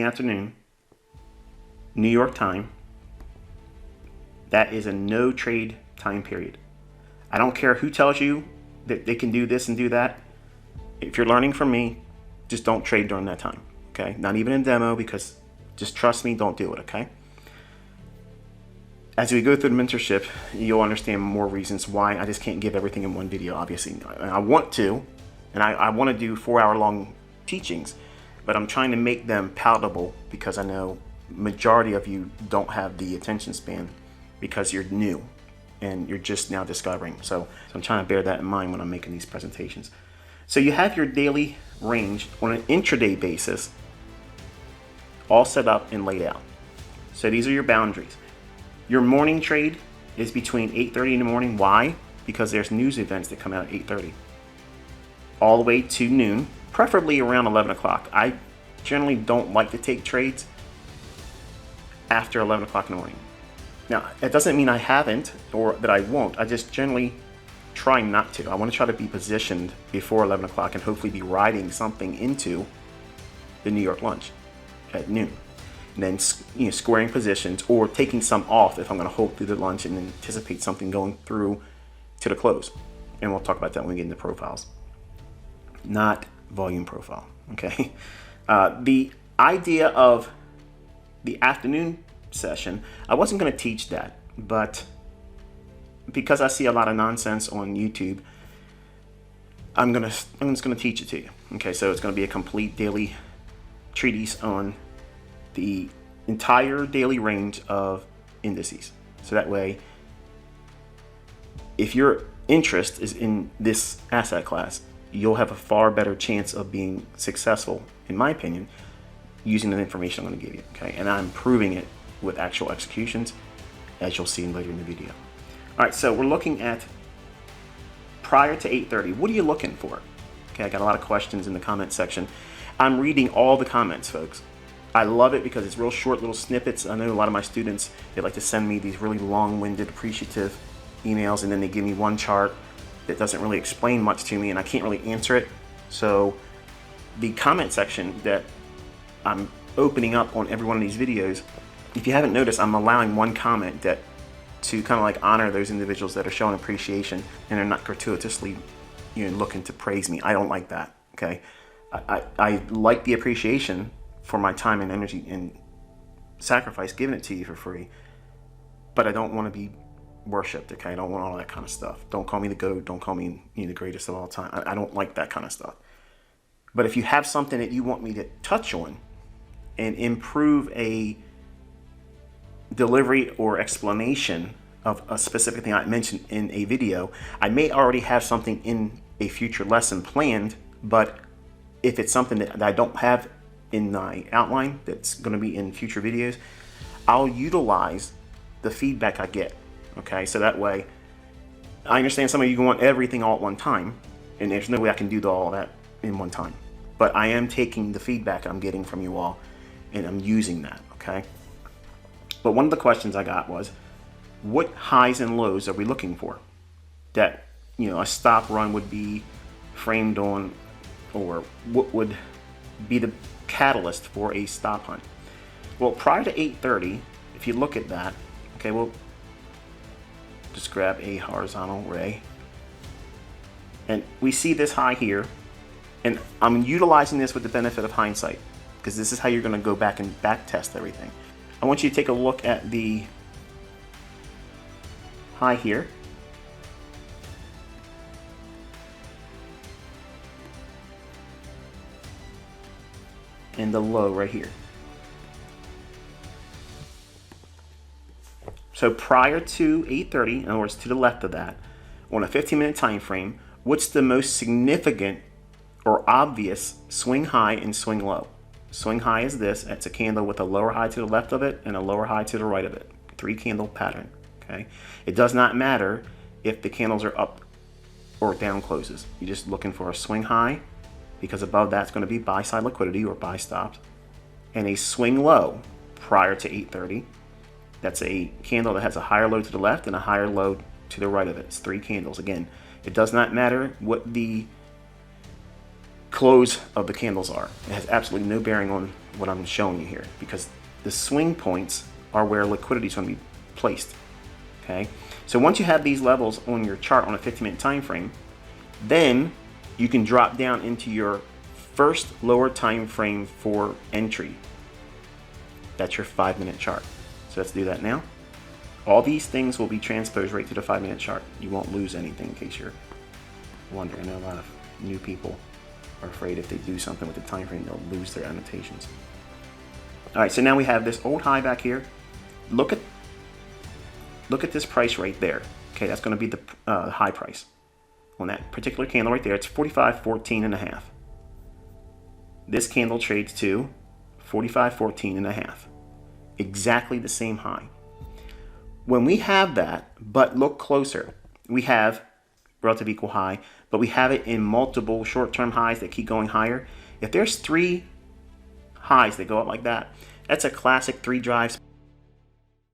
afternoon, New York time, that is a no trade time period. I don't care who tells you that they can do this and do that. If you're learning from me, just don't trade during that time, okay? Not even in demo, because just trust me, don't do it, okay? As we go through the mentorship, you'll understand more reasons why I just can't give everything in one video, obviously. I want to, and I want to do 4-hour-long teachings, but I'm trying to make them palatable because I know majority of you don't have the attention span because you're new and you're just now discovering. So I'm trying to bear that in mind when I'm making these presentations. So you have your daily range on an intraday basis all set up and laid out. So these are your boundaries. Your morning trade is between 8:30 in the morning. Why? Because there's news events that come out at 8:30. All the way to noon, preferably around 11 o'clock. I generally don't like to take trades after 11 o'clock in the morning. Now, that doesn't mean I haven't or that I won't. I just generally try not to. I want to try to be positioned before 11 o'clock and hopefully be riding something into the New York lunch at noon. And then squaring positions or taking some off if I'm going to hold through the lunch and anticipate something going through to the close. And we'll talk about that when we get into profiles. Not volume profile, okay? The idea of the afternoon session, I wasn't going to teach that, but because I see a lot of nonsense on YouTube, I'm just going to teach it to you. Okay, so it's going to be a complete daily treatise on the entire daily range of indices. So that way, if your interest is in this asset class, you'll have a far better chance of being successful, in my opinion, using the information I'm going to give you. Okay, and I'm proving it with actual executions, as you'll see later in the video. All right, so we're looking at prior to 8:30. What are you looking for? Okay, I got a lot of questions in the comment section. I'm reading all the comments, folks. I love it because it's real short little snippets. I know a lot of my students, they like to send me these really long-winded, appreciative emails, and then they give me one chart that doesn't really explain much to me, and I can't really answer it. So the comment section that I'm opening up on every one of these videos, if you haven't noticed, I'm allowing one comment that to kind of like honor those individuals that are showing appreciation and they're not gratuitously looking to praise me. I don't like that, okay? I like the appreciation for my time and energy and sacrifice, giving it to you for free, but I don't want to be worshipped, okay? I don't want all that kind of stuff. Don't call me the GOAT. Don't call me the greatest of all time. I don't like that kind of stuff. But if you have something that you want me to touch on and improve a delivery or explanation of a specific thing I mentioned in a video, I may already have something in a future lesson planned, but if it's something that I don't have in my outline that's going to be in future videos, I'll utilize the feedback I get. Okay, so that way, I understand some of you want everything all at one time, and there's no way I can do all that in one time. But I am taking the feedback I'm getting from you all, and I'm using that, okay? But one of the questions I got was, what highs and lows are we looking for that, a stop run would be framed on, or what would be the catalyst for a stop hunt? Well, prior to 8:30, if you look at that, okay, we'll just grab a horizontal ray, and we see this high here, and I'm utilizing this with the benefit of hindsight because this is how you're going to go back and back test everything. I want you to take a look at the high here, and the low right here. So prior to 8:30, in other words, to the left of that, on a 15-minute time frame, what's the most significant or obvious swing high and swing low? Swing high is this. It's a candle with a lower high to the left of it and a lower high to the right of it. 3-candle pattern, okay? It does not matter if the candles are up or down closes. You're just looking for a swing high, because above that's going to be buy side liquidity or buy stops, and a swing low prior to 8:30. That's a candle that has a higher low to the left and a higher low to the right of it. It's 3 candles. Again, it does not matter what the close of the candles are. It has absolutely no bearing on what I'm showing you here, because the swing points are where liquidity is going to be placed. Okay, so once you have these levels on your chart on a 15-minute time frame, then you can drop down into your first lower time frame for entry. That's your 5-minute chart. So let's do that now. All these things will be transposed right to the 5-minute chart. You won't lose anything, in case you're wondering. I know a lot of new people are afraid if they do something with the time frame, they'll lose their annotations. All right, so now we have this old high back here. Look at this price right there. Okay, that's going to be the high price on that particular candle right there. It's 45.14 and a half. This candle trades to 45.14 and a half. Exactly the same high. When we have that, but look closer, we have relative equal high, but we have it in multiple short-term highs that keep going higher. If there's 3 highs that go up like that, that's a classic 3 drives